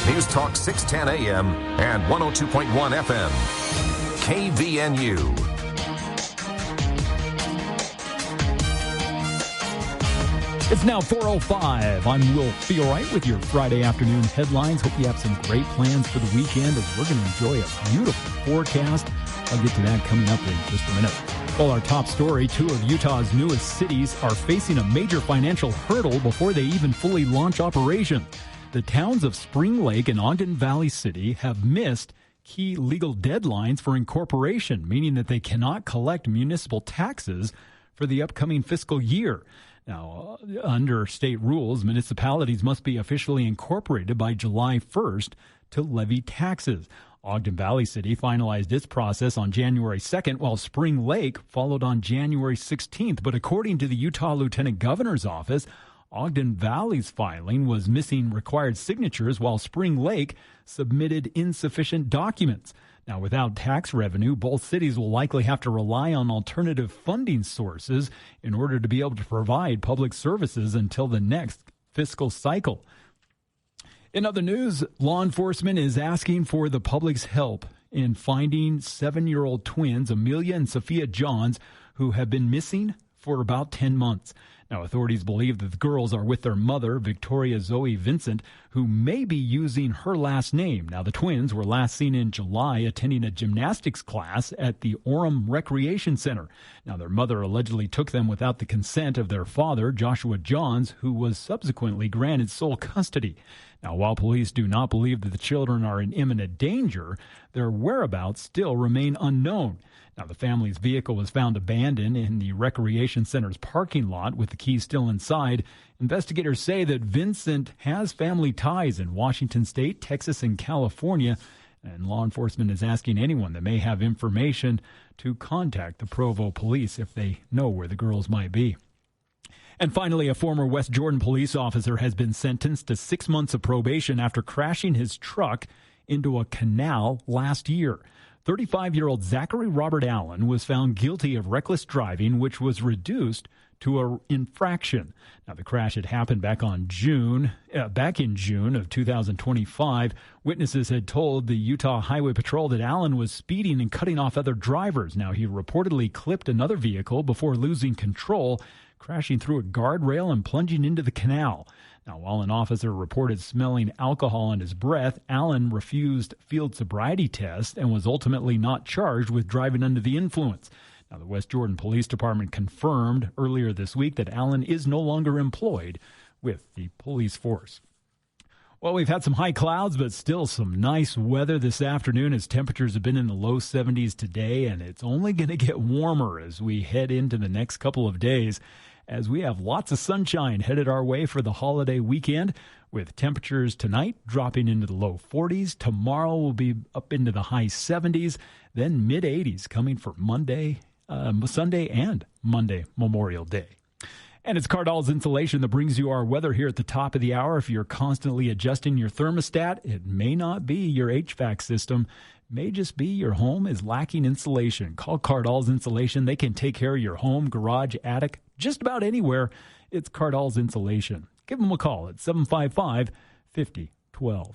News Talk 610 AM and 102.1 FM. KVNU. It's now 4:05. I'm Will Feelright with your Friday afternoon headlines. Hope you have some great plans for the weekend as we're going to enjoy a beautiful forecast. I'll get to that coming up in just a minute. Well, our top story, two of Utah's newest cities are facing a major financial hurdle before they even fully launch operations. The towns of Spring Lake and Ogden Valley City have missed key legal deadlines for incorporation, meaning that they cannot collect municipal taxes for the upcoming fiscal year. Now, under state rules, municipalities must be officially incorporated by July 1st to levy taxes. Ogden Valley City finalized its process on January 2nd, while Spring Lake followed on January 16th. But according to the Utah Lieutenant Governor's office, Ogden Valley's filing was missing required signatures, while Spring Lake submitted insufficient documents. Now, without tax revenue, both cities will likely have to rely on alternative funding sources in order to be able to provide public services until the next fiscal cycle. In other news, law enforcement is asking for the public's help in finding 7-year-old twins, Amelia and Sophia Johns, who have been missing for about 10 months. Now, authorities believe that the girls are with their mother, Victoria Zoe Vincent, who may be using her last name. Now, the twins were last seen in July attending a gymnastics class at the Orem Recreation Center. Now, their mother allegedly took them without the consent of their father, Joshua Johns, who was subsequently granted sole custody. Now, while police do not believe that the children are in imminent danger, their whereabouts still remain unknown. Now, the family's vehicle was found abandoned in the recreation center's parking lot with the keys still inside. Investigators say that Vincent has family ties in Washington State, Texas, and California, and law enforcement is asking anyone that may have information to contact the Provo police if they know where the girls might be. And finally, a former West Jordan police officer has been sentenced to 6 months of probation after crashing his truck into a canal last year. 35-year-old Zachary Robert Allen was found guilty of reckless driving, which was reduced to an infraction. Now, the crash had happened back in June of 2025. Witnesses had told the Utah Highway Patrol that Allen was speeding and cutting off other drivers. Now, he reportedly clipped another vehicle before losing control, crashing through a guardrail and plunging into the canal. Now, while an officer reported smelling alcohol in his breath, Allen refused field sobriety tests and was ultimately not charged with driving under the influence. Now, the West Jordan Police Department confirmed earlier this week that Allen is no longer employed with the police force. Well, we've had some high clouds, but still some nice weather this afternoon as temperatures have been in the low 70s today, and it's only going to get warmer as we head into the next couple of days, as we have lots of sunshine headed our way for the holiday weekend, with temperatures tonight dropping into the low 40s. Tomorrow will be up into the high 70s, then mid-80s coming for Sunday and Monday, Memorial Day. And it's Cardall's Insulation that brings you our weather here at the top of the hour. If you're constantly adjusting your thermostat, it may not be your HVAC system. It may just be your home is lacking insulation. Call Cardall's Insulation. They can take care of your home, garage, attic, just about anywhere. It's Cardall's Insulation. Give them a call at 755-5012.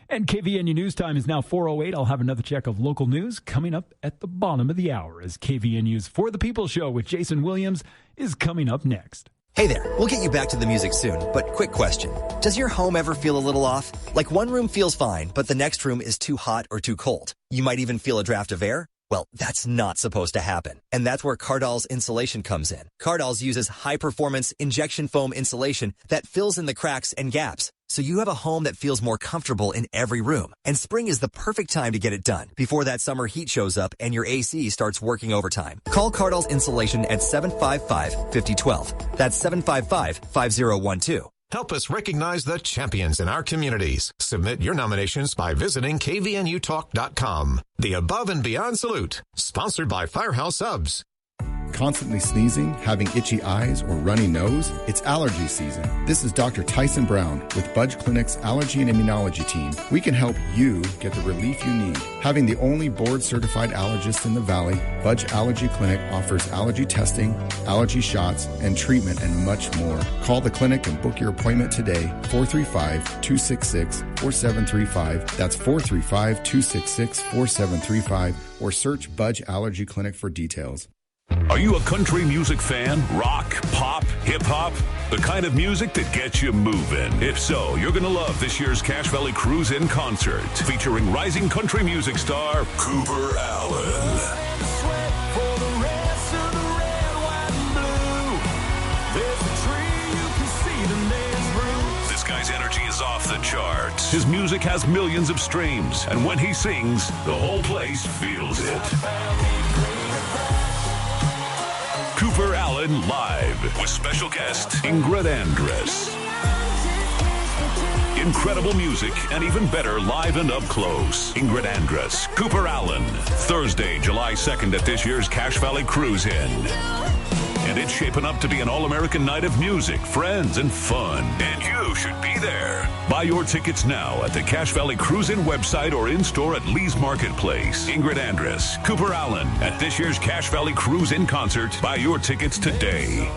And KVNU News Time is now 4:08. I'll have another check of local news coming up at the bottom of the hour as KVNU's For the People show with Jason Williams is coming up next. Hey there, we'll get you back to the music soon, but quick question. Does your home ever feel a little off? Like one room feels fine, but the next room is too hot or too cold. You might even feel a draft of air. Well, that's not supposed to happen. And that's where Cardall's Insulation comes in. Cardall's uses high-performance injection foam insulation that fills in the cracks and gaps, so you have a home that feels more comfortable in every room. And spring is the perfect time to get it done, before that summer heat shows up and your AC starts working overtime. Call Cardall's Insulation at 755-5012. That's 755-5012. Help us recognize the champions in our communities. Submit your nominations by visiting kvnutalk.com. The Above and Beyond Salute, sponsored by Firehouse Subs. Constantly sneezing, having itchy eyes, or runny nose? It's allergy season. This is Dr. Tyson Brown with Budge Clinic's Allergy and Immunology team. We can help you get the relief you need. Having the only board-certified allergist in the Valley, Budge Allergy Clinic offers allergy testing, allergy shots, and treatment, and much more. Call the clinic and book your appointment today, 435-266-4735. That's 435-266-4735, or search Budge Allergy Clinic for details. Are you a country music fan? Rock, pop, hip-hop? The kind of music that gets you moving. If so, you're going to love this year's Cache Valley Cruise in concert, featuring rising country music star Cooper Allen. This guy's energy is off the charts. His music has millions of streams, and when he sings, the whole place feels it. Cooper Allen live with special guest Ingrid Andress. Incredible music and even better live and up close. Ingrid Andress, Cooper Allen, Thursday, July 2nd at this year's Cache Valley Cruise In. And it's shaping up to be an all-American night of music, friends, and fun. And you should be there. Buy your tickets now at the Cache Valley Cruise In website or in-store at Lee's Marketplace. Ingrid Andress, Cooper Allen at this year's Cache Valley Cruise In concert. Buy your tickets today.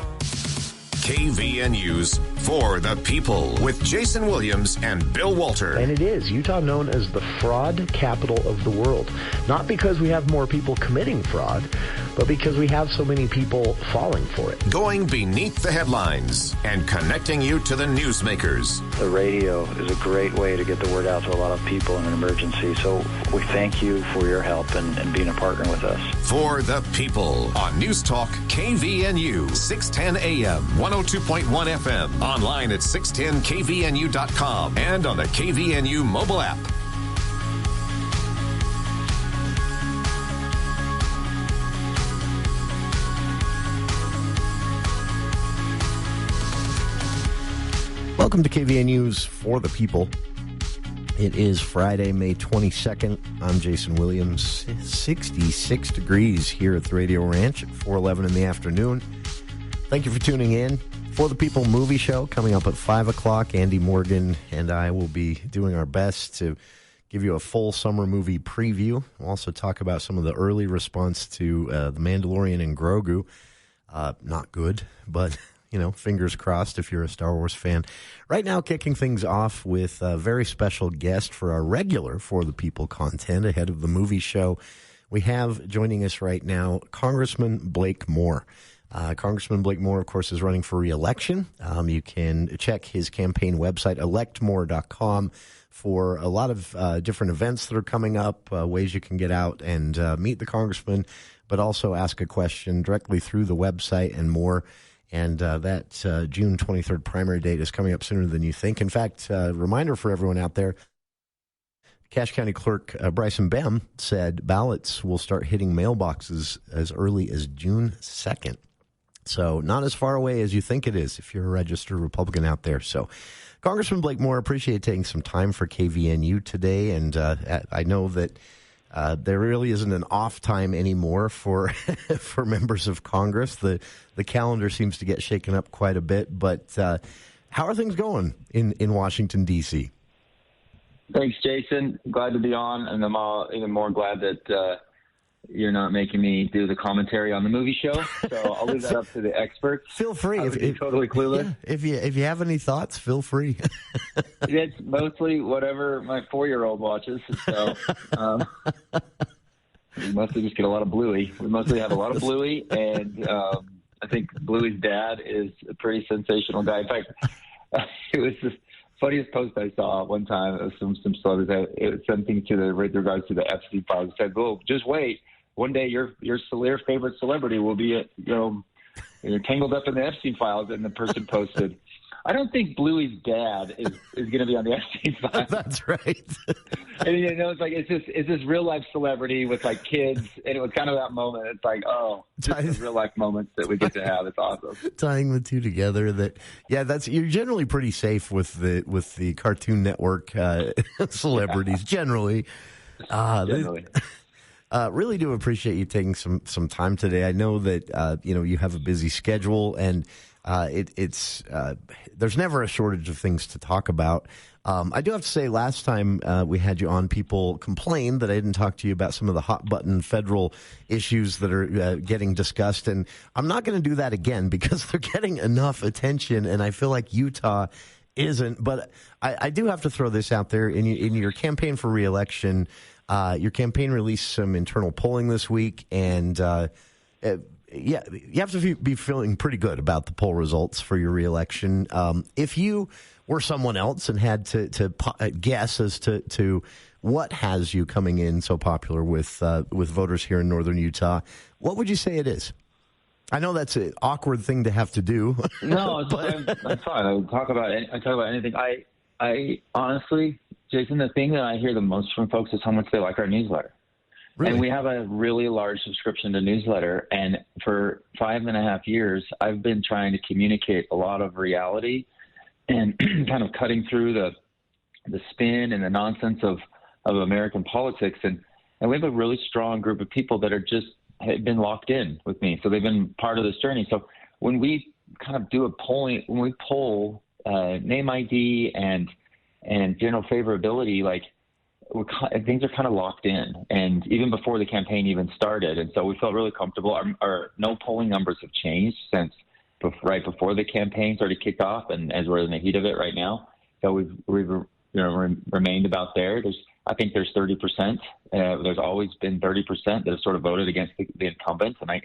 KVNU's For the People with Jason Williams and Bill Walter. And it is Utah known as the fraud capital of the world. Not because we have more people committing fraud, but because we have so many people falling for it. Going beneath the headlines and connecting you to the newsmakers. The radio is a great way to get the word out to a lot of people in an emergency. So we thank you for your help and being a partner with us. For the People on News Talk KVNU, 610 AM, 102.1 FM, online at 610kvnu.com, and on the KVNU mobile app. Welcome to KVNU's For the People. It is Friday, May 22nd. I'm Jason Williams. 66 degrees here at the Radio Ranch at 4:11 in the afternoon. Thank you for tuning in. For the People movie show coming up at 5 o'clock. Andy Morgan and I will be doing our best to give you a full summer movie preview. We'll also talk about some of the early response to The Mandalorian and Grogu. Not good, but... you know, fingers crossed if you're a Star Wars fan. Right now, kicking things off with a very special guest for our regular For the People content ahead of the movie show. We have joining us right now Congressman Blake Moore. Congressman Blake Moore, of course, is running for re-election. You can check his campaign website, electmore.com, for a lot of different events that are coming up, ways you can get out and meet the congressman, but also ask a question directly through the website and more. And that June 23rd primary date is coming up sooner than you think. In fact, reminder for everyone out there, Cache County Clerk Bryson Bem said ballots will start hitting mailboxes as early as June 2nd. So not as far away as you think it is if you're a registered Republican out there. So Congressman Blake Moore, appreciate taking some time for KVNU today. And I know that there really isn't an off time anymore for for members of Congress. The calendar seems to get shaken up quite a bit. But how are things going in Washington, D.C.? Thanks, Jason. Glad to be on, and I'm even more glad that you're not making me do the commentary on the movie show. So I'll leave that up to the experts. Feel free. If totally clueless. Yeah, if you have any thoughts, feel free. It's mostly whatever my 4-year-old watches. So we mostly just get a lot of Bluey. We mostly have a lot of Bluey, and I think Bluey's dad is a pretty sensational guy. In fact, it was the funniest post I saw one time. It was some celebrities. It was something with regards to the Epstein files. It said, "Oh, just wait. One day your favorite celebrity will be tangled up in the Epstein files." And the person posted, "I don't think Bluey's dad is going to be on the Epstein files." That's right. And it's like it's this real life celebrity with like kids, and it was kind of that moment. It's like, oh, just real life moments that we get to have. It's awesome. Tying the two together. You're generally pretty safe with the Cartoon Network celebrities generally. Really do appreciate you taking some time today. I know that you have a busy schedule, and there's never a shortage of things to talk about. I do have to say, last time we had you on, people complained that I didn't talk to you about some of the hot-button federal issues that are getting discussed, and I'm not going to do that again because they're getting enough attention, and I feel like Utah isn't. But I do have to throw this out there. In your campaign for re-election, your campaign released some internal polling this week, and you have to be feeling pretty good about the poll results for your re-election. If you were someone else and had to guess as to what has you coming in so popular with voters here in northern Utah, what would you say it is? I know that's an awkward thing to have to do. No, I'm fine. I talk about anything. I honestly, Jason, the thing that I hear the most from folks is how much they like our newsletter. Really? And we have a really large subscription to newsletter. And for 5.5 years, I've been trying to communicate a lot of reality and kind of cutting through the spin and the nonsense of American politics. And we have a really strong group of people that have been locked in with me. So they've been part of this journey. So when we kind of do when we poll name ID and general favorability, like things are kind of locked in, and even before the campaign even started. And so we felt really comfortable. Our no polling numbers have changed since right before the campaign started kicked off, and as we're in the heat of it right now. So we've remained about there. I think there's 30%. There's always been 30% that have sort of voted against the incumbents, and I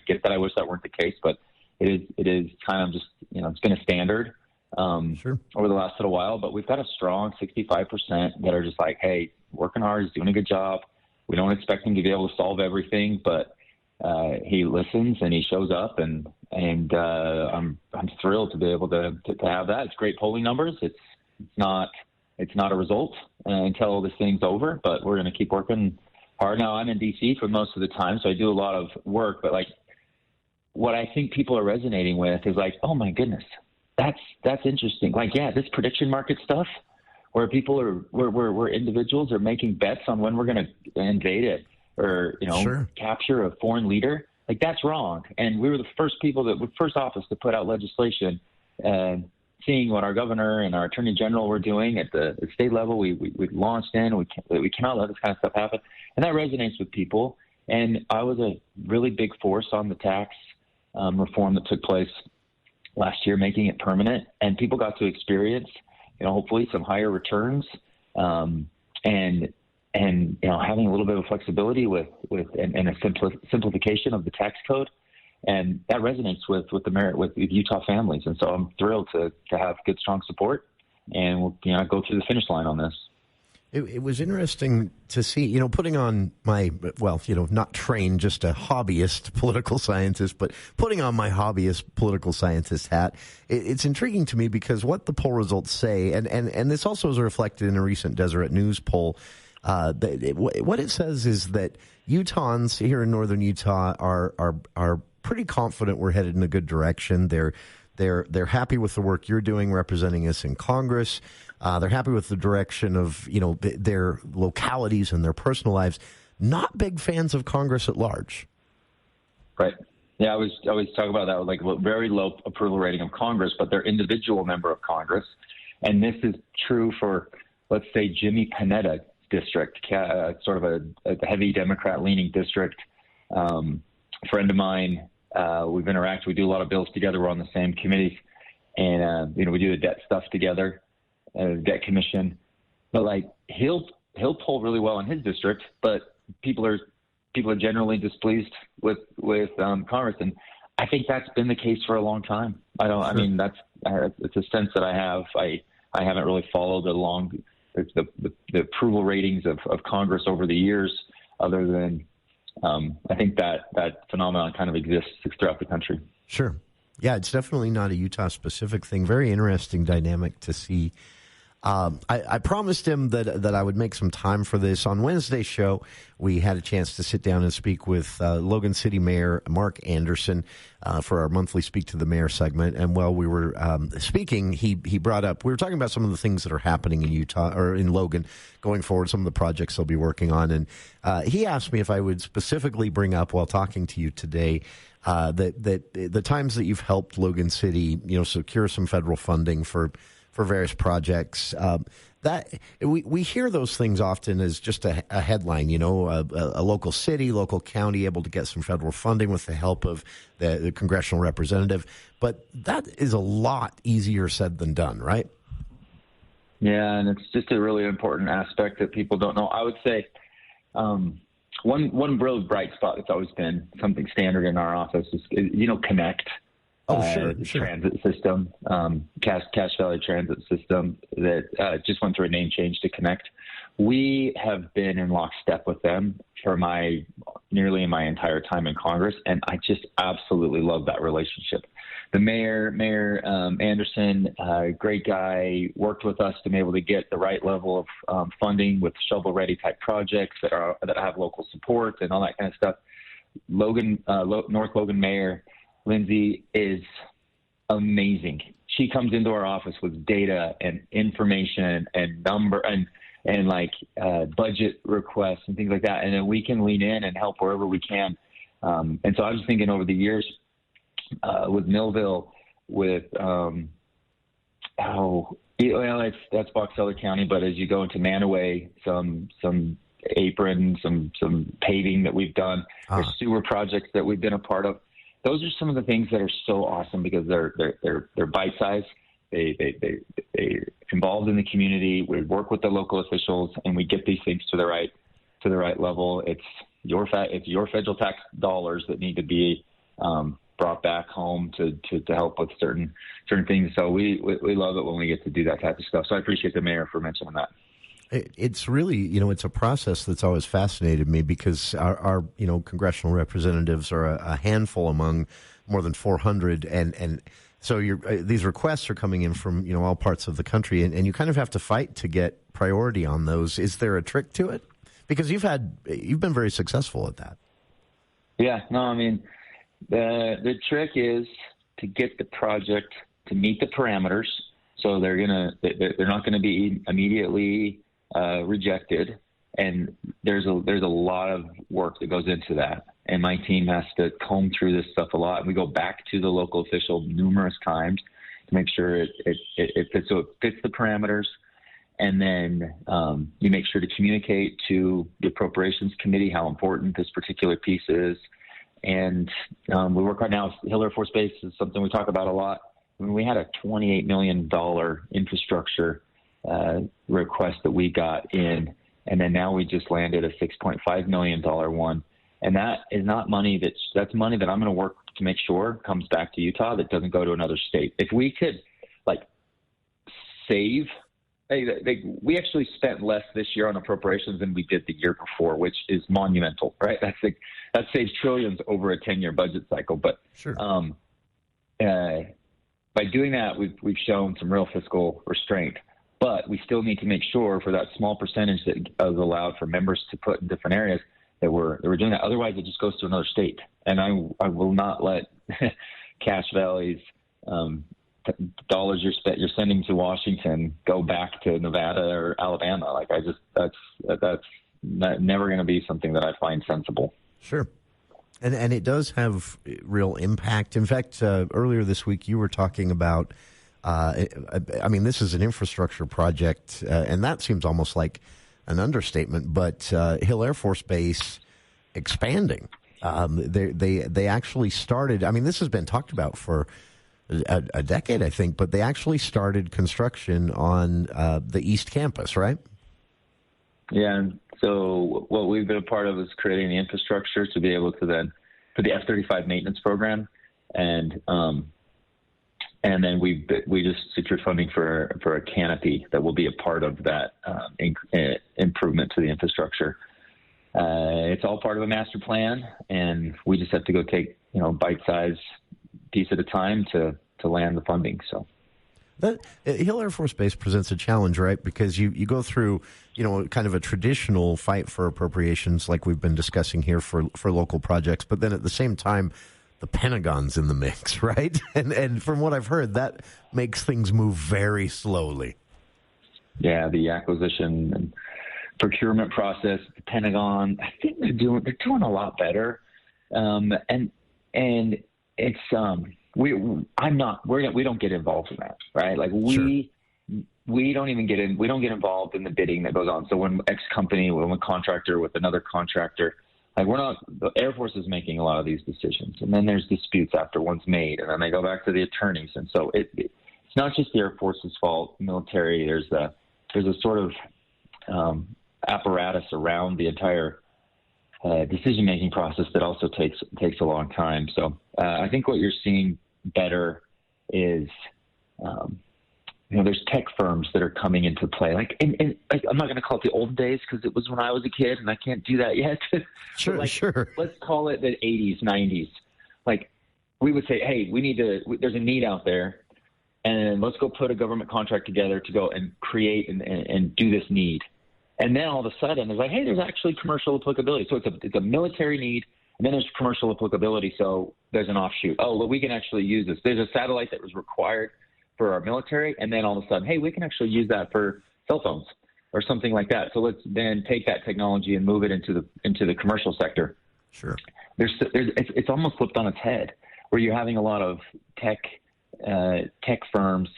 get that. I wish that weren't the case, but it is kind of just it's been a standard over the last little while. But we've got a strong 65% that are just like, hey, working hard, he's doing a good job. We don't expect him to be able to solve everything, but he listens and he shows up, and I'm thrilled to be able to have that. It's great polling numbers. It's not a result until this thing's over, but we're going to keep working hard. Now, I'm in D.C. for most of the time, so I do a lot of work, but like what I think people are resonating with is like, oh my goodness, that's interesting. Like, yeah, this prediction market stuff where people where individuals are making bets on when we're going to invade it or, capture a foreign leader, like that's wrong. And we were the first office to put out legislation, seeing what our governor and our attorney general were doing at the state level. We launched in, we cannot let this kind of stuff happen. And that resonates with people. And I was a really big force on the tax reform that took place last year, making it permanent. And people got to experience, hopefully some higher returns and having a little bit of flexibility with a simplification of the tax code. And that resonates with Utah families. And so I'm thrilled to have good, strong support, and we'll go through the finish line on this. It was interesting to see, putting on my, not trained, just a hobbyist political scientist, but putting on my hobbyist political scientist hat. It's intriguing to me because what the poll results say, and this also is reflected in a recent Deseret News poll, what it says is that Utahns here in northern Utah are pretty confident we're headed in a good direction. They're happy with the work you're doing representing us in Congress. They're happy with the direction of their localities and their personal lives. Not big fans of Congress at large. Right. Yeah, I always talk about that with like a very low approval rating of Congress, but they're individual member of Congress, and this is true for, let's say, Jimmy Panetta district, sort of a heavy Democrat-leaning district. Friend of mine. We've interacted. We do a lot of bills together. We're on the same committees, and we do the debt stuff together, debt commission. But like he'll poll really well in his district, but people are generally displeased with Congress, and I think that's been the case for a long time. It's a sense that I have. I haven't really followed along the approval ratings of Congress over the years, other than. I think that phenomenon kind of exists throughout the country. Sure. Yeah, it's definitely not a Utah-specific thing. Very interesting dynamic to see. I promised him that I would make some time for this. On Wednesday's show, we had a chance to sit down and speak with Logan City Mayor Mark Anderson for our monthly Speak to the Mayor segment. And while we were speaking, he brought up, we were talking about some of the things that are happening in Utah or in Logan going forward, some of the projects they'll be working on. And he asked me if I would specifically bring up while talking to you today that the times that you've helped Logan City, secure some federal funding for various projects, that we hear those things often as just a headline, a local city, local county able to get some federal funding with the help of the congressional representative. But that is a lot easier said than done, right? Yeah, and it's just a really important aspect that people don't know. I would say one really bright spot that's always been something standard in our office is Connect. Sure. Transit system, Cache Valley Transit System that just went through a name change to Connect. We have been in lockstep with them for nearly my entire time in Congress, and I just absolutely love that relationship. The Mayor Anderson, great guy, worked with us to be able to get the right level of funding with shovel-ready type projects that have local support and all that kind of stuff. North Logan Mayor Lindsay is amazing. She comes into our office with data and information and number and budget requests and things like that, and then we can lean in and help wherever we can. And so I was thinking over the years with Millville, with that's Box Elder County, but as you go into Manaway, some apron, some paving that we've done, there's sewer projects that we've been a part of. Those are some of the things that are so awesome because they're bite-sized. They're involved in the community. We work with the local officials, and we get these things to the right level. It's your federal tax dollars that need to be brought back home to help with certain things. So we love it when we get to do that type of stuff. So I appreciate the mayor for mentioning that. It's really, it's a process that's always fascinated me because our congressional representatives are a handful among more than 400. And so these requests are coming in from, all parts of the country. And you kind of have to fight to get priority on those. Is there a trick to it? Because you've been very successful at that. Yeah, no, I mean, the trick is to get the project to meet the parameters. So they're not going to be immediately rejected, and there's a lot of work that goes into that, and my team has to comb through this stuff a lot, and we go back to the local official numerous times to make sure it fits the parameters, and then you make sure to communicate to the appropriations committee how important this particular piece is, and we work right now. Hill Air Force Base is something we talk about a lot. I mean, we had a $28 million infrastructure request that we got in, and then now we just landed a $6.5 million one, and that is not money that's money that I'm going to work to make sure comes back to Utah, that doesn't go to another state. If we could save, we actually spent less this year on appropriations than we did the year before, which is monumental, right? That saves trillions over a 10-year budget cycle. But sure. By doing that, we've shown some real fiscal restraint. But we still need to make sure for that small percentage that is allowed for members to put in different areas that we're doing that. Otherwise, it just goes to another state. And I will not let Cache Valley's dollars you're sending to Washington go back to Nevada or Alabama. That's never going to be something that I find sensible. Sure. And it does have real impact. In fact, earlier this week, you were talking about, this is an infrastructure project, and that seems almost like an understatement, but Hill Air Force Base expanding. They actually started, this has been talked about for a decade, I think, but they actually started construction on the East Campus, right? Yeah, and so what we've been a part of is creating the infrastructure to be able to then, for the F-35 maintenance program, and then we just secured funding for a canopy that will be a part of that improvement to the infrastructure. It's all part of a master plan, and we just have to go take bite-sized piece at a time to land the funding. So, Hill Air Force Base presents a challenge, right? Because you go through, kind of a traditional fight for appropriations like we've been discussing here for local projects, but then at the same time, the Pentagon's in the mix, right? And from what I've heard, that makes things move very slowly. Yeah, the acquisition and procurement process, the Pentagon, I think they're doing a lot better. And it's we don't get involved in that, right? Like we don't even we don't get involved in the bidding that goes on. So when X company, when a contractor with another contractor, like the Air Force is making a lot of these decisions, and then there's disputes after one's made, and then they go back to the attorneys, and so it's not just the Air Force's fault. Military, there's a sort of apparatus around the entire decision-making process that also takes a long time. So I think what you're seeing better is, there's tech firms that are coming into play. I'm not going to call it the old days because it was when I was a kid, and I can't do that yet. Sure. Let's call it the 80s, 90s. Like we would say, hey, there's a need out there, and let's go put a government contract together to go and create and do this need. And then all of a sudden, there's like, hey, there's actually commercial applicability. So it's a military need, and then there's commercial applicability. So there's an offshoot. Oh, well, we can actually use this. There's a satellite that was required for our military, and then all of a sudden, hey, we can actually use that for cell phones or something like that. So let's then take that technology and move it into the commercial sector. Sure. It's almost flipped on its head, where you're having a lot of tech firms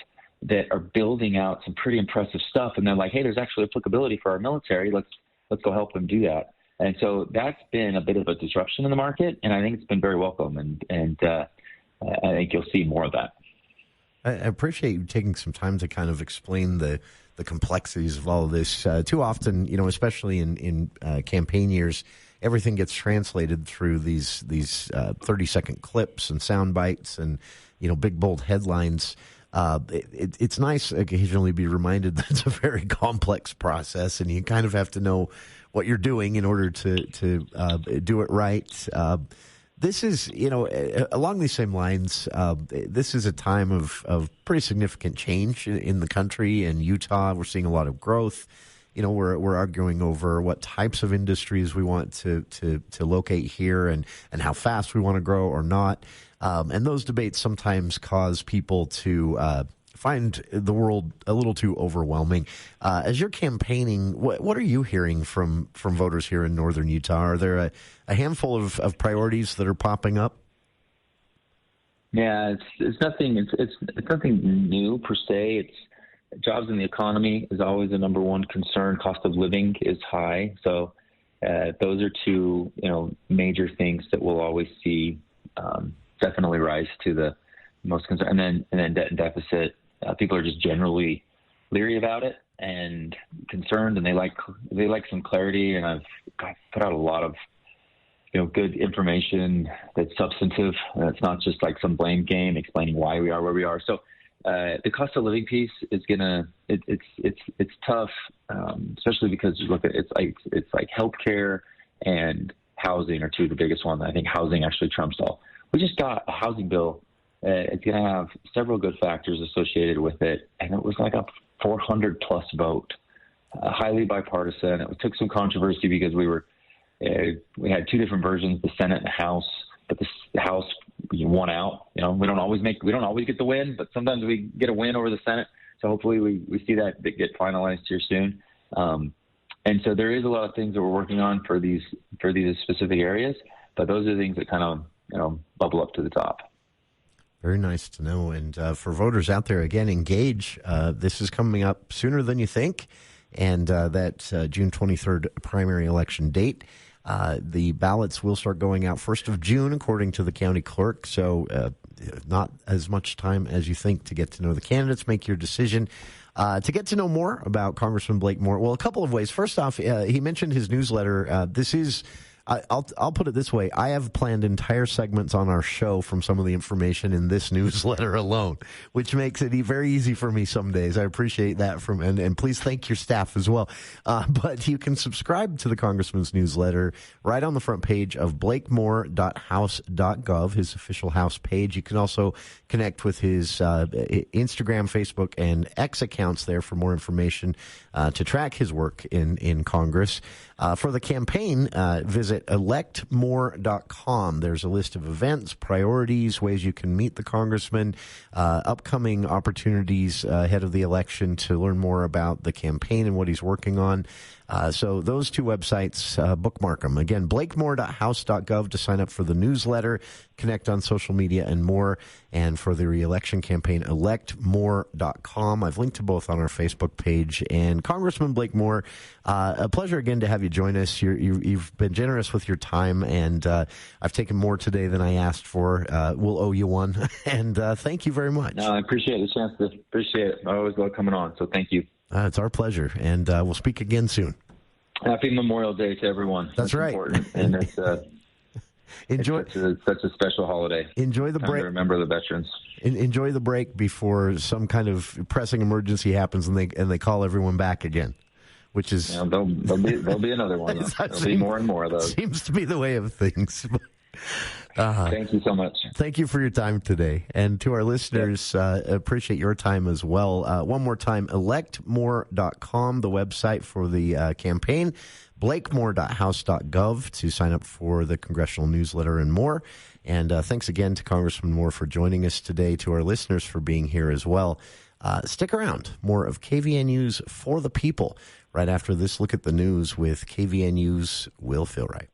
that are building out some pretty impressive stuff, and they're like, hey, there's actually applicability for our military. Let's go help them do that. And so that's been a bit of a disruption in the market, and I think it's been very welcome, and I think you'll see more of that. I appreciate you taking some time to kind of explain the complexities of all of this. Too often, especially in campaign years, everything gets translated through these 30-second clips and sound bites and big bold headlines. It's nice occasionally to be reminded that it's a very complex process, and you kind of have to know what you're doing in order to do it right. This is, along these same lines, this is a time of pretty significant change in the country. In Utah, we're seeing a lot of growth. We're arguing over what types of industries we want to locate here and how fast we want to grow or not. And those debates sometimes cause people to find the world a little too overwhelming. As you're campaigning, what are you hearing from voters here in northern Utah? Are there a handful of priorities that are popping up? Yeah, it's nothing new per se. It's jobs in the economy is always the number one concern. Cost of living is high, so those are two major things that we'll always see definitely rise to the most concern. And then debt and deficit. People are just generally leery about it and concerned, and they like some clarity. And I've put out a lot of good information that's substantive. It's not just like some blame game explaining why we are where we are. So the cost of living piece is it's tough, especially because you look at it's like healthcare and housing are two of the biggest ones. I think housing actually trumps all. We just got a housing bill. It's going to have several good factors associated with it, and it was like a 400-plus vote, highly bipartisan. It took some controversy because we had two different versions, the Senate and the House, but the House won out. We don't always get the win, but sometimes we get a win over the Senate. So hopefully we see that get finalized here soon. And so there is a lot of things that we're working on for these specific areas, but those are the things that kind of bubble up to the top. Very nice to know. And for voters out there, again, engage. This is coming up sooner than you think. And that June 23rd primary election date. The ballots will start going out 1st of June, according to the county clerk. So not as much time as you think to get to know the candidates, make your decision. To get to know more about Congressman Blake Moore, well, a couple of ways. First off, he mentioned his newsletter. This is I'll put it this way. I have planned entire segments on our show from some of the information in this newsletter alone, which makes it very easy for me some days. I appreciate that and please thank your staff as well. But you can subscribe to the Congressman's newsletter right on the front page of blakemore.house.gov, his official House page. You can also connect with his Instagram, Facebook, and X accounts there for more information to track his work in Congress. For the campaign, visit electmore.com. There's a list of events, priorities, ways you can meet the congressman, upcoming opportunities ahead of the election to learn more about the campaign and what he's working on. So those two websites, bookmark them. Again, blakemore.house.gov to sign up for the newsletter, connect on social media, and more. And for the re-election campaign, electmore.com. I've linked to both on our Facebook page. And Congressman Blake Moore, a pleasure again to have you join us. You've been generous with your time, and I've taken more today than I asked for. We'll owe you one. And thank you very much. No, I appreciate the chance. Appreciate it. I always love coming on, so thank you. It's our pleasure, and we'll speak again soon. Happy Memorial Day to everyone. That's right. Important. And it's such a special holiday. Enjoy the break. To remember the veterans. Enjoy the break before some kind of pressing emergency happens and they call everyone back again, which is there'll be another one. There'll be more and more of those. Seems to be the way of things. Thank you so much. Thank you for your time today. And to our listeners, appreciate your time as well. One more time, electmore.com, the website for the campaign, blakemore.house.gov to sign up for the congressional newsletter and more. And thanks again to Congressman Moore for joining us today, to our listeners for being here as well. Stick around. More of KVNU's For the People right after this look at the news with KVNU's Will Philwright.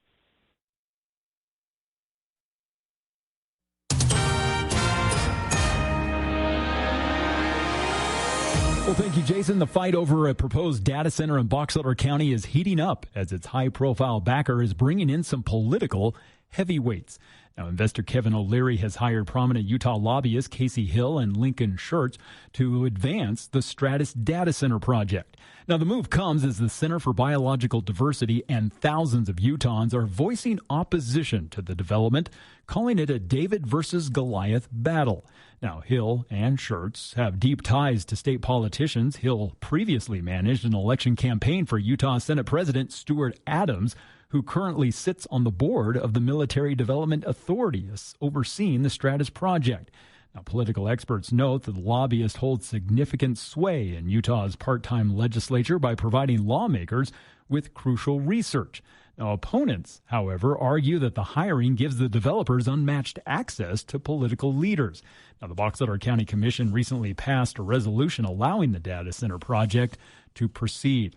Well, thank you, Jason. The fight over a proposed data center in Box Elder County is heating up as its high-profile backer is bringing in some political heavyweights. Now, investor Kevin O'Leary has hired prominent Utah lobbyists Casey Hill and Lincoln Schertz to advance the Stratus data center project. Now, the move comes as the Center for Biological Diversity and thousands of Utahns are voicing opposition to the development, calling it a David versus Goliath battle. Now, Hill and Schertz have deep ties to state politicians. Hill previously managed an election campaign for Utah Senate President Stuart Adams, who currently sits on the board of the Military Development Authority overseeing the Stratus project. Now, political experts note that the lobbyist holds significant sway in Utah's part-time legislature by providing lawmakers with crucial research. Now, opponents, however, argue that the hiring gives the developers unmatched access to political leaders. Now, the Box Elder County Commission recently passed a resolution allowing the data center project to proceed.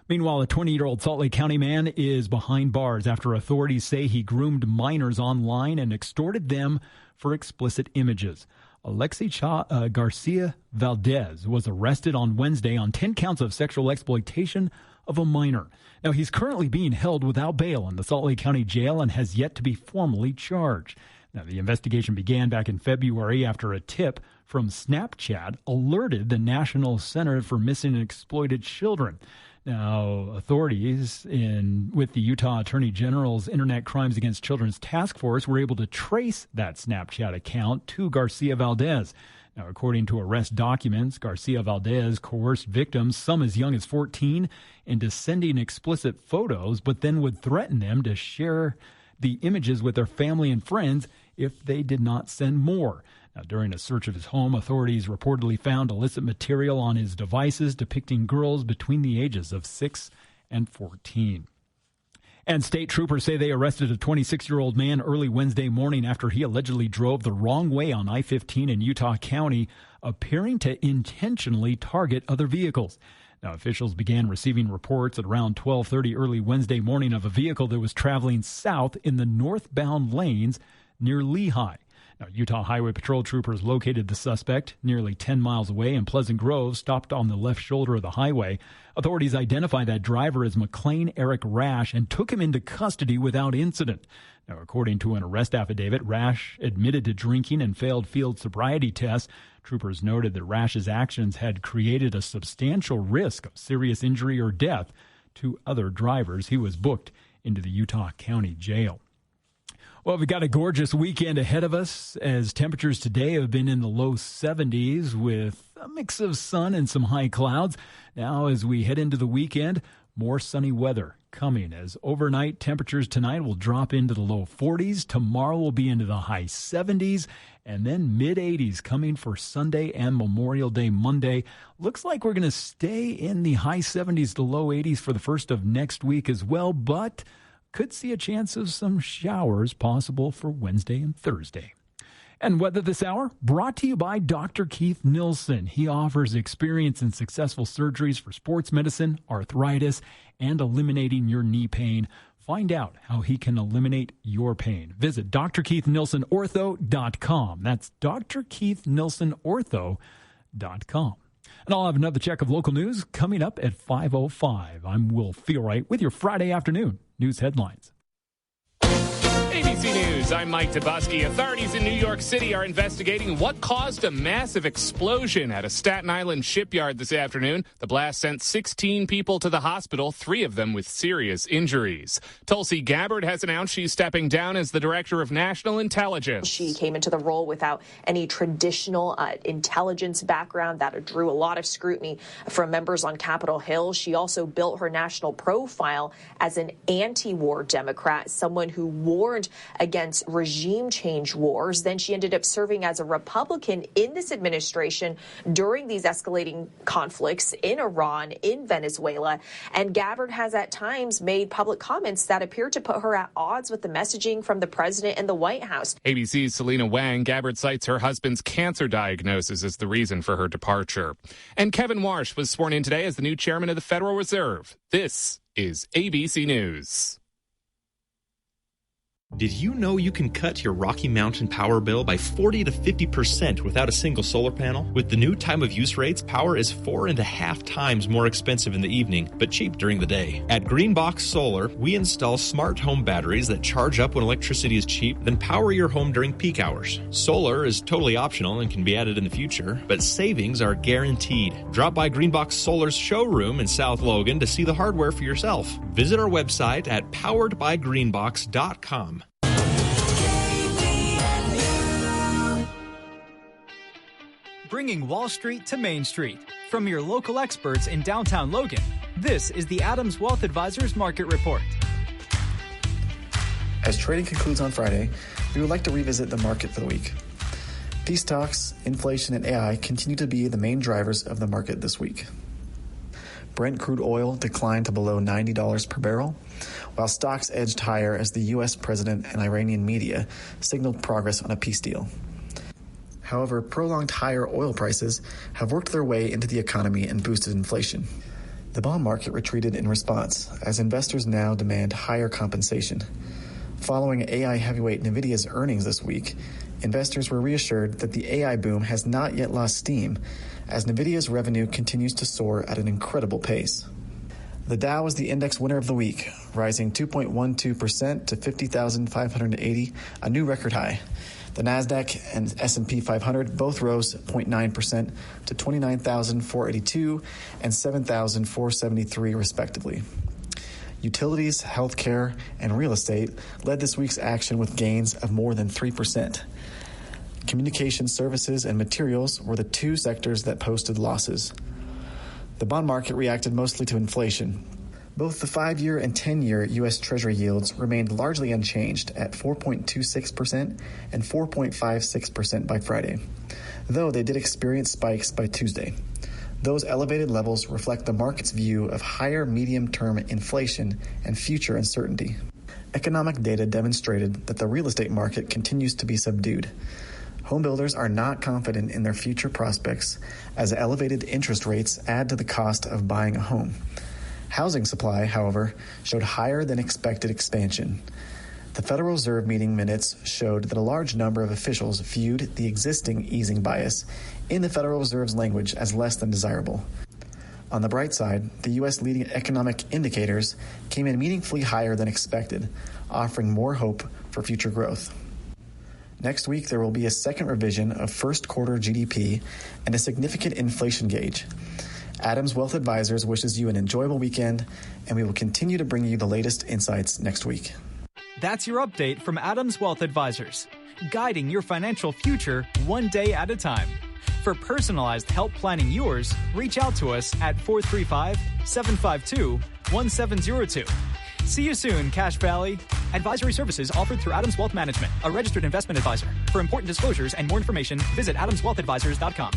Meanwhile, a 20-year-old Salt Lake County man is behind bars after authorities say he groomed minors online and extorted them for explicit images. Alexi Garcia Valdez was arrested on Wednesday on 10 counts of sexual exploitation of a minor. Now, he's currently being held without bail in the Salt Lake County Jail and has yet to be formally charged. Now, the investigation began back in February after a tip from Snapchat alerted the National Center for Missing and Exploited Children. Now, authorities with the Utah Attorney General's Internet Crimes Against Children's Task Force were able to trace that Snapchat account to Garcia Valdez. Now, according to arrest documents, Garcia Valdez coerced victims, some as young as 14, into sending explicit photos, but then would threaten them to share the images with their family and friends if they did not send more. Now, during a search of his home, authorities reportedly found illicit material on his devices depicting girls between the ages of 6 and 14. And state troopers say they arrested a 26-year-old man early Wednesday morning after he allegedly drove the wrong way on I-15 in Utah County, appearing to intentionally target other vehicles. Now, officials began receiving reports at around 12:30 early Wednesday morning of a vehicle that was traveling south in the northbound lanes near Lehigh. Now, Utah Highway Patrol troopers located the suspect nearly 10 miles away in Pleasant Grove, stopped on the left shoulder of the highway. Authorities identified that driver as McLean Eric Rash and took him into custody without incident. Now, according to an arrest affidavit, Rash admitted to drinking and failed field sobriety tests. Troopers noted that Rash's actions had created a substantial risk of serious injury or death to other drivers. He was booked into the Utah County Jail. Well, we've got a gorgeous weekend ahead of us as temperatures today have been in the low 70s with a mix of sun and some high clouds. Now, as we head into the weekend, more sunny weather coming as overnight temperatures tonight will drop into the low 40s. Tomorrow will be into the high 70s and then mid 80s coming for Sunday and Memorial Day Monday. Looks like we're going to stay in the high 70s to low 80s for the first of next week as well, but could see a chance of some showers possible for Wednesday and Thursday. And weather this hour brought to you by Dr. Keith Nilsson. He offers experience in successful surgeries for sports medicine, arthritis, and eliminating your knee pain. Find out how he can eliminate your pain. Visit drkeithnilsonortho.com. That's drkeithnilsonortho.com. And I'll have another check of local news coming up at 5:05. I'm Will Feelwright with your Friday afternoon news headlines. ABC News, I'm Mike Tabusky. Authorities in New York City are investigating what caused a massive explosion at a Staten Island shipyard this afternoon. The blast sent 16 people to the hospital, 3 of them with serious injuries. Tulsi Gabbard has announced she's stepping down as the Director of National Intelligence. She came into the role without any traditional intelligence background that drew a lot of scrutiny from members on Capitol Hill. She also built her national profile as an anti-war Democrat, someone who warned against regime change wars. Then she ended up serving as a Republican in this administration during these escalating conflicts in Iran, in Venezuela. And Gabbard has at times made public comments that appear to put her at odds with the messaging from the president and the White House. ABC's Selena Wang. Gabbard cites her husband's cancer diagnosis as the reason for her departure. And Kevin Warsh was sworn in today as the new chairman of the Federal Reserve. This is ABC News. Did you know you can cut your Rocky Mountain power bill by 40 to 50% without a single solar panel? With the new time of use rates, power is 4.5 times more expensive in the evening, but cheap during the day. At Greenbox Solar, we install smart home batteries that charge up when electricity is cheap, then power your home during peak hours. Solar is totally optional and can be added in the future, but savings are guaranteed. Drop by Greenbox Solar's showroom in South Logan to see the hardware for yourself. Visit our website at poweredbygreenbox.com. Bringing Wall Street to Main Street. From your local experts in downtown Logan, this is the Adams Wealth Advisors Market Report. As trading concludes on Friday, we would like to revisit the market for the week. Peace talks, inflation, and AI continue to be the main drivers of the market this week. Brent crude oil declined to below $90 per barrel, while stocks edged higher as the U.S. president and Iranian media signaled progress on a peace deal. However, prolonged higher oil prices have worked their way into the economy and boosted inflation. The bond market retreated in response, as investors now demand higher compensation. Following AI heavyweight NVIDIA's earnings this week, investors were reassured that the AI boom has not yet lost steam, as NVIDIA's revenue continues to soar at an incredible pace. The Dow was the index winner of the week, rising 2.12% to 50,580, a new record high. The NASDAQ and S&P 500 both rose 0.9% to 29,482 and 7,473 respectively. Utilities, healthcare, and real estate led this week's action with gains of more than 3%. Communication services and materials were the two sectors that posted losses. The bond market reacted mostly to inflation. Both the 5-year and 10-year U.S. Treasury yields remained largely unchanged at 4.26% and 4.56% by Friday, though they did experience spikes by Tuesday. Those elevated levels reflect the market's view of higher medium-term inflation and future uncertainty. Economic data demonstrated that the real estate market continues to be subdued. Homebuilders are not confident in their future prospects as elevated interest rates add to the cost of buying a home. Housing supply, however, showed higher than expected expansion. The Federal Reserve meeting minutes showed that a large number of officials viewed the existing easing bias in the Federal Reserve's language as less than desirable. On the bright side, the U.S. leading economic indicators came in meaningfully higher than expected, offering more hope for future growth. Next week, there will be a second revision of first quarter GDP and a significant inflation gauge. Adams Wealth Advisors wishes you an enjoyable weekend, and we will continue to bring you the latest insights next week. That's your update from Adams Wealth Advisors, guiding your financial future one day at a time. For personalized help planning yours, reach out to us at 435-752-1702. See you soon, Cache Valley. Advisory services offered through Adams Wealth Management, a registered investment advisor. For important disclosures and more information, visit adamswealthadvisors.com.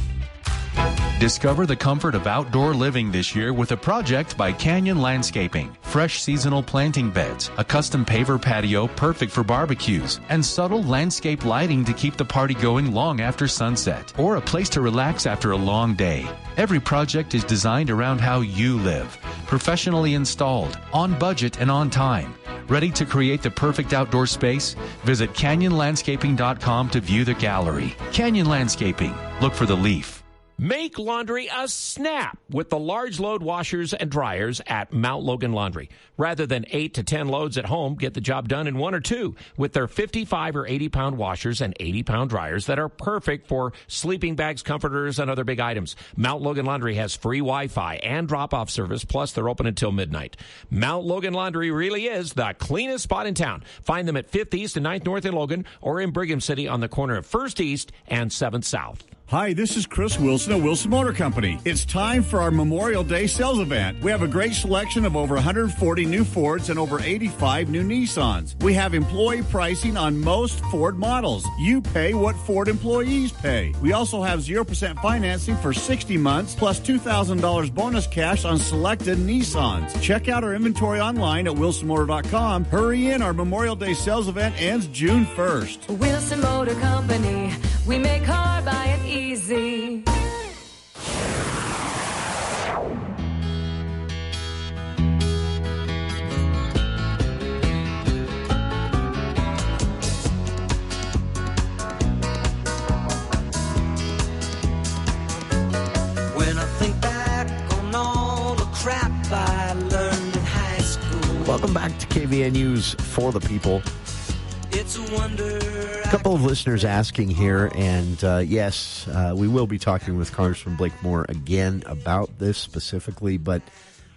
Discover the comfort of outdoor living this year with a project by Canyon Landscaping. Fresh seasonal planting beds, a custom paver patio perfect for barbecues, and subtle landscape lighting to keep the party going long after sunset, or a place to relax after a long day. Every project is designed around how you live. Professionally installed, on budget and on time. Ready to create the perfect outdoor space? Visit canyonlandscaping.com to view the gallery. Canyon Landscaping. Look for the leaf. Make laundry a snap with the large load washers and dryers at Mount Logan Laundry. Rather than 8 to 10 loads at home, get the job done in 1 or 2 with their 55 or 80-pound washers and 80-pound dryers that are perfect for sleeping bags, comforters, and other big items. Mount Logan Laundry has free Wi-Fi and drop-off service, plus they're open until midnight. Mount Logan Laundry really is the cleanest spot in town. Find them at 5th East and 9th North in Logan or in Brigham City on the corner of 1st East and 7th South. Hi, this is Chris Wilson at Wilson Motor Company. It's time for our Memorial Day sales event. We have a great selection of over 140 new Fords and over 85 new Nissans. We have employee pricing on most Ford models. You pay what Ford employees pay. We also have 0% financing for 60 months plus $2,000 bonus cash on selected Nissans. Check out our inventory online at wilsonmotor.com. Hurry in, our Memorial Day sales event ends June 1st. Wilson Motor Company, we make hard buying easy. When I think back on all the crap I learned in high school. Welcome back to KVNU's For the People. It's a wonder. A couple of listeners asking here, and yes, we will be talking with Congressman Blake Moore again about this specifically, but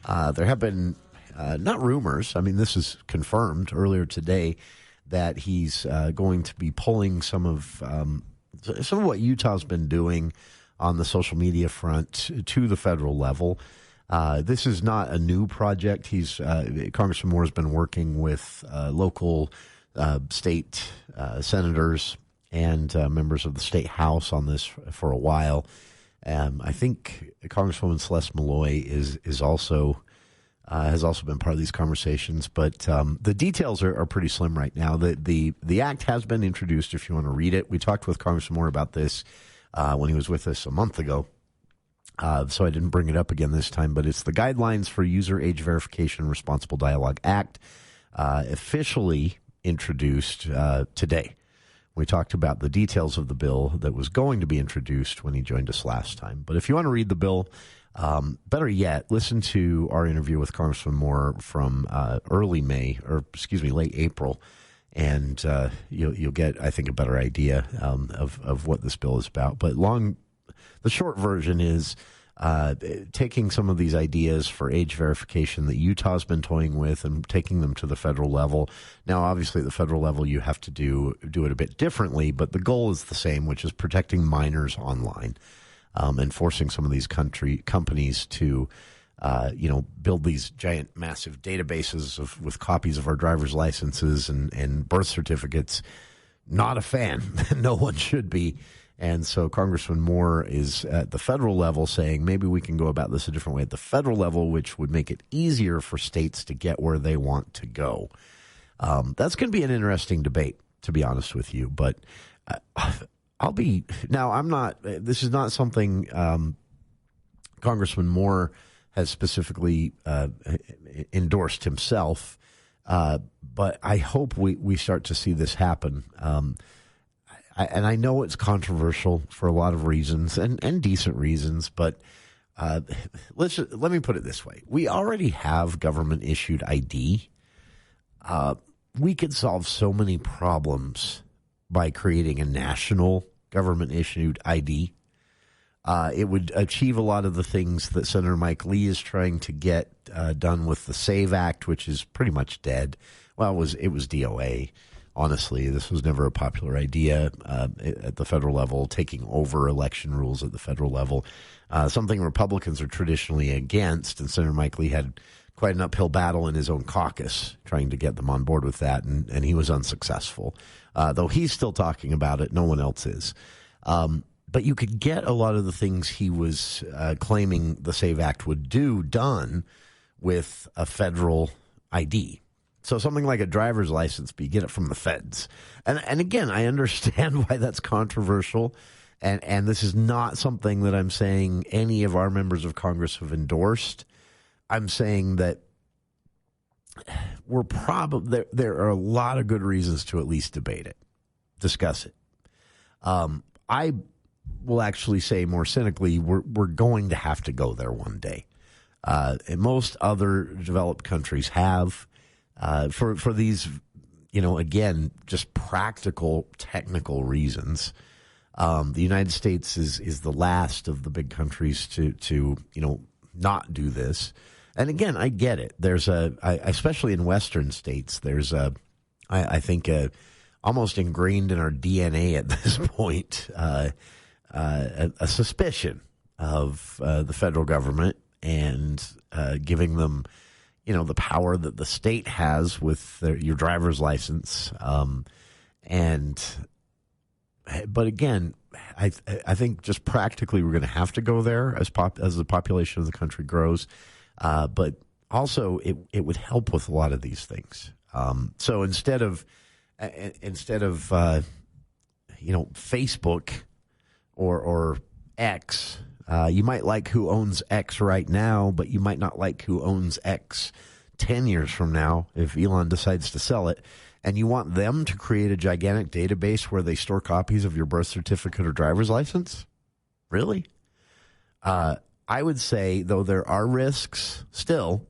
there have been, not rumors, I mean, this is confirmed earlier today, that he's going to be pulling some of what Utah's been doing on the social media front to the federal level. This is not a new project. Congressman Moore has been working with local state senators and members of the state house on this for a while. I think Congresswoman Celeste Malloy is also has also been part of these conversations, but the details are pretty slim right now. The act has been introduced. If you want to read it, we talked with Congressman Moore about this when he was with us a month ago. So I didn't bring it up again this time, but it's the Guidelines for User Age Verification and Responsible Dialogue Act, officially introduced today. We talked about the details of the bill that was going to be introduced when he joined us last time. But if you want to read the bill, better yet, listen to our interview with Congressman Moore from late April, and you'll get, I think, a better idea of what this bill is about. But the short version is taking some of these ideas for age verification that Utah's been toying with and taking them to the federal level. Now, obviously, at the federal level, you have to do it a bit differently, but the goal is the same, which is protecting minors online and forcing some of these companies to build these giant, massive databases with copies of our driver's licenses and birth certificates. Not a fan. No one should be. And so Congressman Moore is at the federal level saying maybe we can go about this a different way at the federal level, which would make it easier for states to get where they want to go. That's going to be an interesting debate, to be honest with you. But this is not something Congressman Moore has specifically endorsed himself. But I hope we start to see this happen. And I know it's controversial for a lot of reasons and decent reasons, but let me put it this way. We already have government-issued ID. We could solve so many problems by creating a national government-issued ID. It would achieve a lot of the things that Senator Mike Lee is trying to get done with the SAVE Act, which is pretty much dead. Well, it was DOA. Honestly, this was never a popular idea at the federal level, taking over election rules at the federal level. Something Republicans are traditionally against, and Senator Mike Lee had quite an uphill battle in his own caucus trying to get them on board with that, and he was unsuccessful. Though he's still talking about it, no one else is. But you could get a lot of the things he was claiming the SAVE Act would do done with a federal ID. So something like a driver's license, but you get it from the feds. And again, I understand why that's controversial. And this is not something that I'm saying any of our members of Congress have endorsed. I'm saying that we're probably there are a lot of good reasons to at least debate it, discuss it. I will actually say more cynically, we're going to have to go there one day. And most other developed countries have for these, again, just practical, technical reasons. The United States is the last of the big countries to not do this. And again, I get it. There's especially in Western states, there's I think almost ingrained in our DNA at this point, a suspicion of the federal government and giving them, the power that the state has with your driver's license. But again, I think just practically we're going to have to go there as the population of the country grows. But also it would help with a lot of these things. So instead of Facebook or X, you might like who owns X right now, but you might not like who owns X 10 years from now if Elon decides to sell it. And you want them to create a gigantic database where they store copies of your birth certificate or driver's license? Really? I would say, though there are risks still,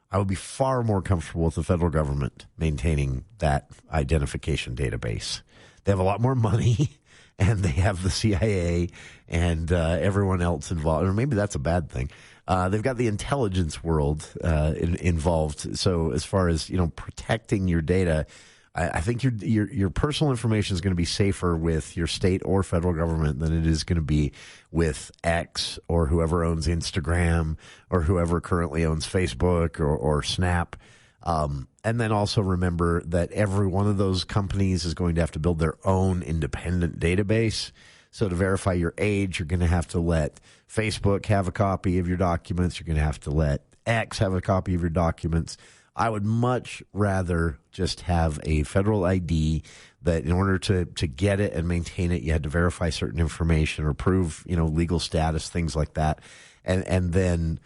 I would be far more comfortable with the federal government maintaining that identification database. They have a lot more money, and they have the CIA and everyone else involved. Or maybe that's a bad thing. They've got the intelligence world involved. So as far as protecting your data, I think your personal information is going to be safer with your state or federal government than it is going to be with X or whoever owns Instagram or whoever currently owns Facebook or Snap. And then also remember that every one of those companies is going to have to build their own independent database. So to verify your age, you're going to have to let Facebook have a copy of your documents. You're going to have to let X have a copy of your documents. I would much rather just have a federal ID that in order to get it and maintain it, you had to verify certain information or prove, legal status, things like that. And then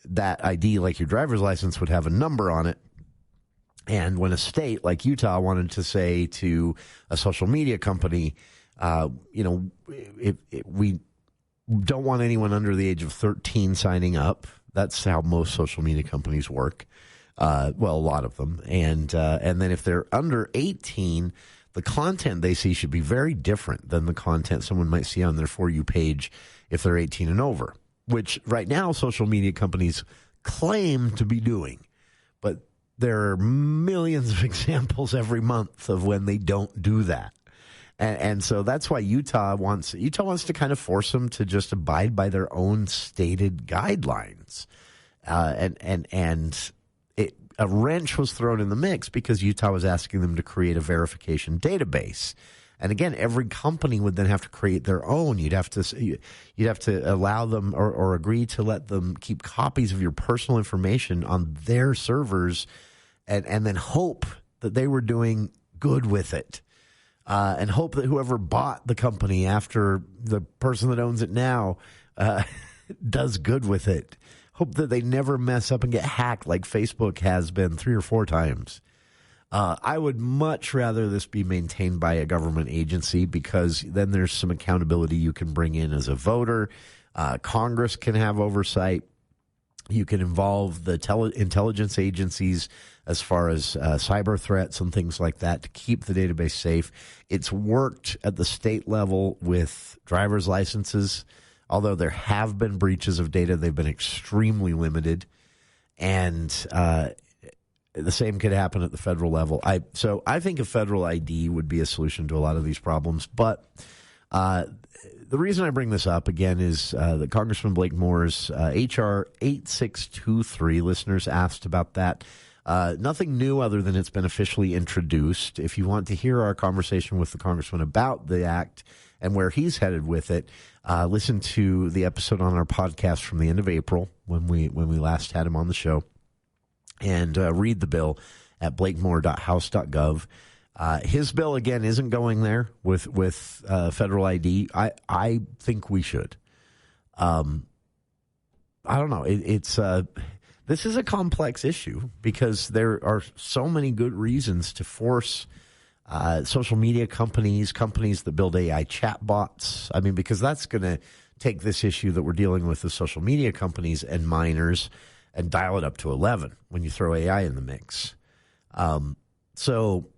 that ID, like your driver's license, would have a number on it. And when a state like Utah wanted to say to a social media company, we don't want anyone under the age of 13 signing up. That's how most social media companies work. A lot of them. And then if they're under 18, the content they see should be very different than the content someone might see on their For You page if they're 18 and over, which right now social media companies claim to be doing. But there are millions of examples every month of when they don't do that. And so that's why Utah wants to kind of force them to just abide by their own stated guidelines. A wrench was thrown in the mix because Utah was asking them to create a verification database. And again, every company would then have to create their own. You'd have to allow them or agree to let them keep copies of your personal information on their servers and then hope that they were doing good with it. And hope that whoever bought the company after the person that owns it now does good with it. Hope that they never mess up and get hacked like Facebook has been 3 or 4 times. I would much rather this be maintained by a government agency because then there's some accountability you can bring in as a voter. Congress can have oversight. You can involve the intelligence agencies as far as cyber threats and things like that to keep the database safe. It's worked at the state level with driver's licenses. Although there have been breaches of data, they've been extremely limited. And the same could happen at the federal level. So I think a federal ID would be a solution to a lot of these problems. But the reason I bring this up, again, is that Congressman Blake Moore's H.R. 8623, listeners asked about that. Nothing new other than it's been officially introduced. If you want to hear our conversation with the congressman about the act and where he's headed with it, listen to the episode on our podcast from the end of April when we last had him on the show, and read the bill at blakemore.house.gov. His bill, again, isn't going there with federal ID. I think we should. I don't know. This is a complex issue because there are so many good reasons to force social media companies that build AI chatbots. I mean, because that's going to take this issue that we're dealing with social media companies and minors and dial it up to 11 when you throw AI in the mix. So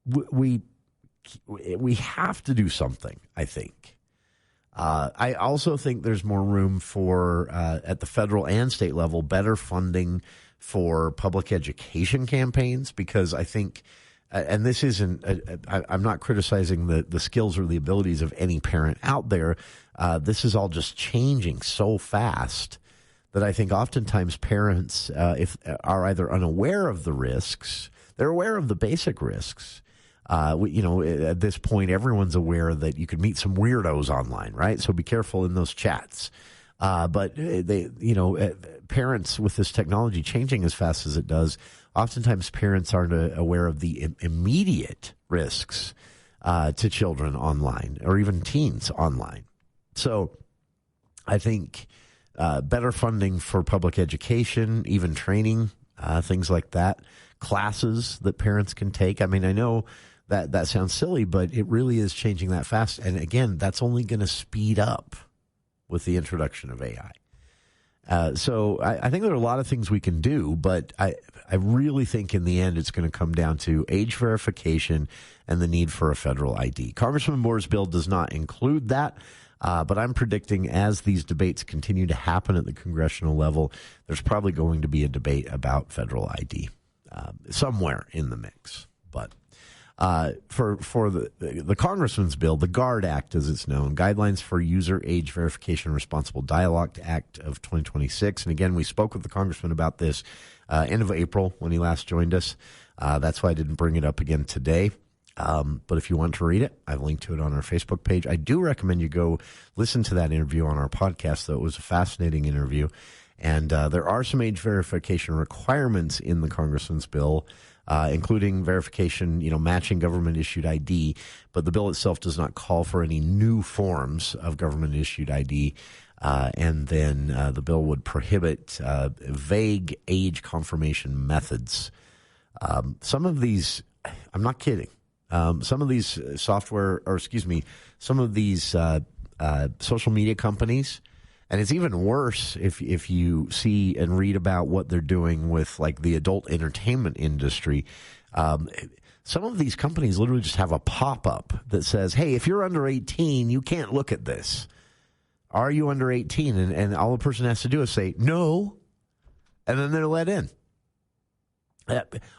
we have to do something, I think. I also think there's more room for, at the federal and state level, better funding for public education campaigns, because I think, and this isn't, I'm not criticizing the skills or the abilities of any parent out there. This is all just changing so fast that I think oftentimes parents are either unaware of the risks, they're aware of the basic risks. At this point, everyone's aware that you could meet some weirdos online, right? So be careful in those chats. But parents, with this technology changing as fast as it does, oftentimes parents aren't aware of the immediate risks to children online or even teens online. So I think better funding for public education, even training, things like that, classes that parents can take. I mean, I know that sounds silly, but it really is changing that fast. And again, that's only going to speed up with the introduction of AI. So I think there are a lot of things we can do, but I really think in the end it's going to come down to age verification and the need for a federal ID. Congressman Moore's bill does not include that, but I'm predicting as these debates continue to happen at the congressional level, there's probably going to be a debate about federal ID somewhere in the mix. But for the congressman's bill, the GUARD Act, as it's known, Guidelines for User Age Verification and Responsible Dialogue Act of 2026. And again, we spoke with the congressman about this end of April when he last joined us. That's why I didn't bring it up again today. But if you want to read it, I've linked to it on our Facebook page. I do recommend you go listen to that interview on our podcast, though. It was a fascinating interview. And there are some age verification requirements in the congressman's bill, including verification, matching government-issued ID. But the bill itself does not call for any new forms of government-issued ID. And then the bill would prohibit vague age confirmation methods. Some of these, I'm not kidding, some of these some of these social media companies, and it's even worse if you see and read about what they're doing with like the adult entertainment industry. Some of these companies literally just have a pop-up that says, hey, if you're under 18, you can't look at this. Are you under 18? And all the person has to do is say, no, and then they're let in.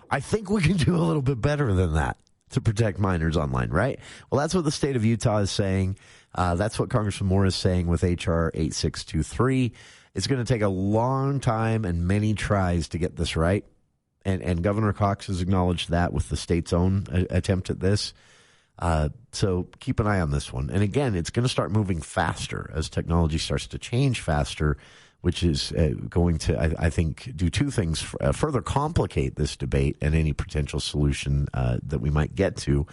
I think we can do a little bit better than that to protect minors online, right? Well, that's what the state of Utah is saying. That's what Congressman Moore is saying with H.R. 8623. It's going to take a long time and many tries to get this right. And Governor Cox has acknowledged that with the state's own attempt at this. So keep an eye on this one. And again, it's going to start moving faster as technology starts to change faster, which is going to, I think, do two things: further complicate this debate and any potential solution that we might get to,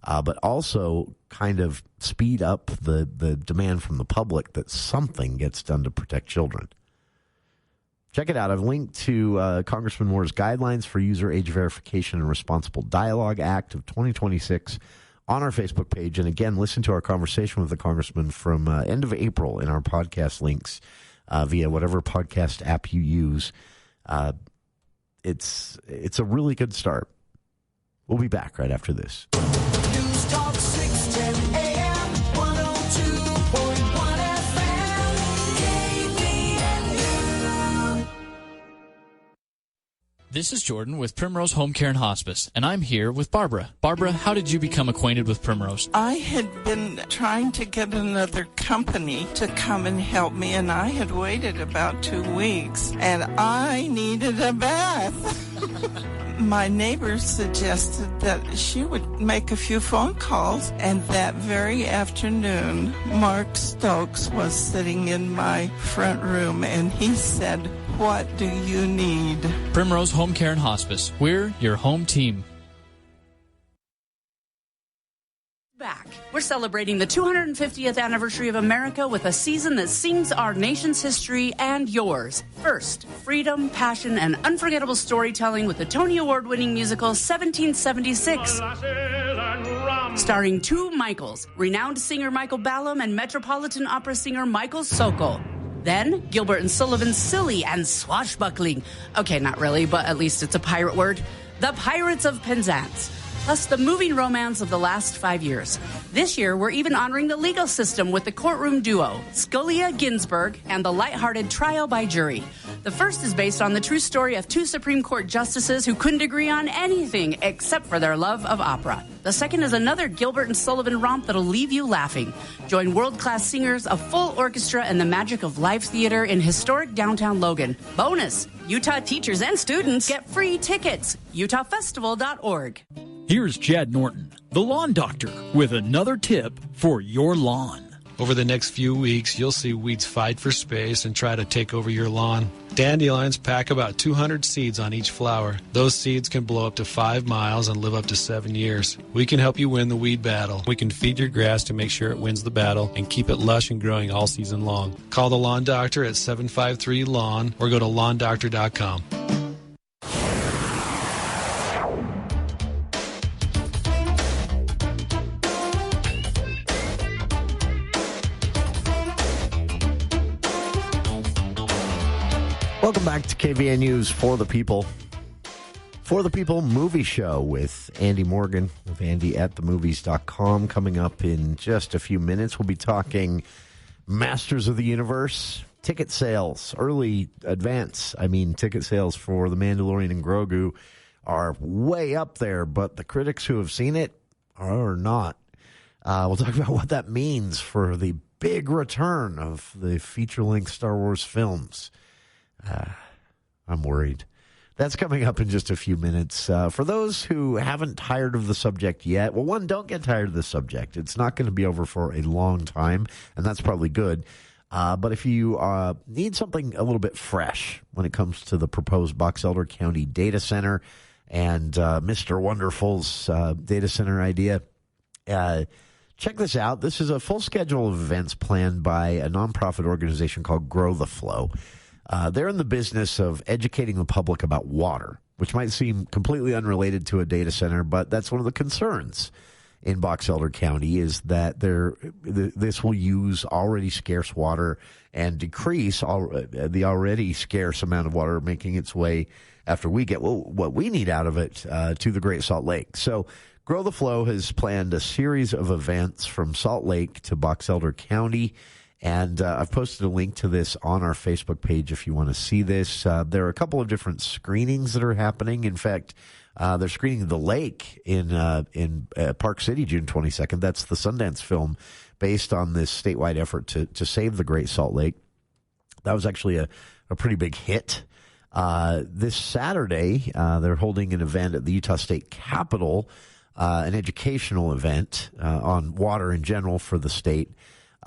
but also kind of speed up the demand from the public that something gets done to protect children. Check it out. I've linked to Congressman Moore's Guidelines for User Age Verification and Responsible Dialogue Act of 2026 on our Facebook page. And again, listen to our conversation with the congressman from end of April in our podcast links via whatever podcast app you use. It's a really good start. We'll be back right after this. News Talk 610 AM 102.1 FM. This is Jordan with Primrose Home Care and Hospice, and I'm here with Barbara. Barbara, how did you become acquainted with Primrose? I had been trying to get another company to come and help me, and I had waited about 2 weeks, and I needed a bath. My neighbor suggested that she would make a few phone calls, and that very afternoon, Mark Stokes was sitting in my front room, and he said, "What do you need?" Primrose Home Care and Hospice. We're your home team. Back. We're celebrating the 250th anniversary of America with a season that sings our nation's history and yours. First, freedom, passion, and unforgettable storytelling with the Tony Award-winning musical 1776. Starring two Michaels, renowned singer Michael Ballum and Metropolitan Opera singer Michael Sokol. Then, Gilbert and Sullivan's silly and swashbuckling. Okay, not really, but at least it's a pirate word. The Pirates of Penzance. Plus the moving romance of the last 5 years. This year, we're even honoring the legal system with the courtroom duo, Scalia Ginsburg and the lighthearted Trial by Jury. The first is based on the true story of two Supreme Court justices who couldn't agree on anything except for their love of opera. The second is another Gilbert and Sullivan romp that'll leave you laughing. Join world-class singers, a full orchestra, and the magic of live theater in historic downtown Logan. Bonus, Utah teachers and students get free tickets. UtahFestival.org. Here's Chad Norton, the lawn doctor, with another tip for your lawn. Over the next few weeks, you'll see weeds fight for space and try to take over your lawn. Dandelions pack about 200 seeds on each flower. Those seeds can blow up to 5 miles and live up to 7 years. We can help you win the weed battle. We can feed your grass to make sure it wins the battle and keep it lush and growing all season long. Call the Lawn Doctor at 753-LAWN or go to lawndoctor.com. Welcome back to KVNU's For the People. For the People movie show with Andy Morgan of AndyAtTheMovies.com. Coming up in just a few minutes, we'll be talking Masters of the Universe, ticket sales, early advance. Ticket sales for The Mandalorian and Grogu are way up there, but the critics who have seen it are not. We'll talk about what that means for the big return of the feature-length Star Wars films. I'm worried. That's coming up in just a few minutes. For those who haven't tired of the subject yet, well, one, don't get tired of the subject. It's not going to be over for a long time, and that's probably good. But if you need something a little bit fresh when it comes to the proposed Box Elder County data center and Mr. Wonderful's data center idea, check this out. This is a full schedule of events planned by a nonprofit organization called Grow the Flow. They're in the business of educating the public about water, which might seem completely unrelated to a data center, but that's one of the concerns in Box Elder County is that this will use already scarce water and decrease the already scarce amount of water making its way after we get what we need out of it to the Great Salt Lake. So Grow the Flow has planned a series of events from Salt Lake to Box Elder County. And I've posted a link to this on our Facebook page if you want to see this. There are a couple of different screenings that are happening. In fact, they're screening The Lake in Park City June 22nd. That's the Sundance film based on this statewide effort to save the Great Salt Lake. That was actually a pretty big hit. This Saturday, they're holding an event at the Utah State Capitol, an educational event on water in general for the state.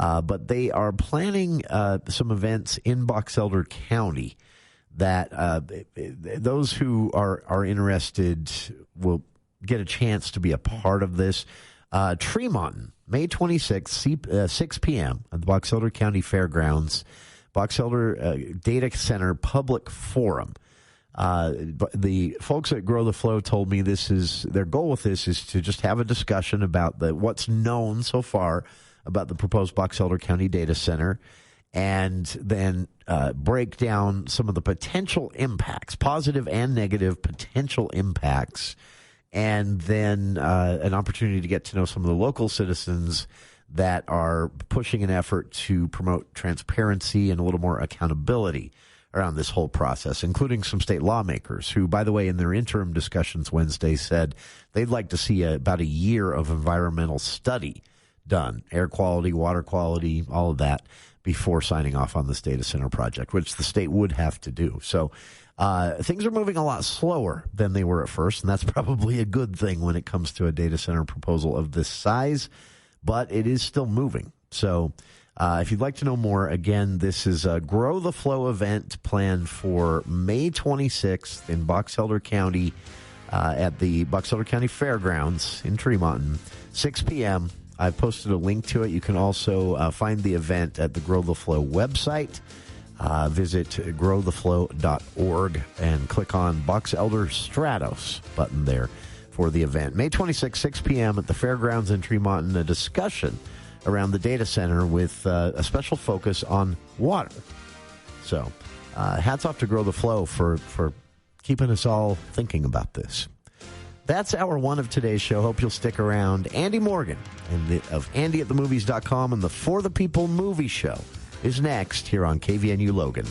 But they are planning some events in Box Elder County that those who are interested will get a chance to be a part of this. Tremont, May 26th, 6 p.m. at the Box Elder County Fairgrounds, Box Elder Data Center Public Forum. The folks at Grow the Flow told me their goal with this is to just have a discussion about what's known so far about the proposed Box Elder County Data Center, and then break down some of the potential impacts, positive and negative potential impacts, and then an opportunity to get to know some of the local citizens that are pushing an effort to promote transparency and a little more accountability around this whole process, including some state lawmakers who, by the way, in their interim discussions Wednesday said they'd like to see about a year of environmental study done, air quality, water quality, all of that, before signing off on this data center project, which the state would have to do. So things are moving a lot slower than they were at first, and that's probably a good thing when it comes to a data center proposal of this size, but it is still moving. So if you'd like to know more, again, this is a Grow the Flow event planned for May 26th in Box Elder County at the Box Elder County Fairgrounds in Tremonton, 6 p.m. I've posted a link to it. You can also find the event at the Grow the Flow website. Visit growtheflow.org and click on Box Elder Stratos button there for the event. May 26th, 6 p.m. at the Fairgrounds in Tremonton, a discussion around the data center with a special focus on water. So hats off to Grow the Flow for keeping us all thinking about this. That's hour one of today's show. Hope you'll stick around. Andy Morgan of AndyAtTheMovies.com and the For the People movie show is next here on KVNU Logan.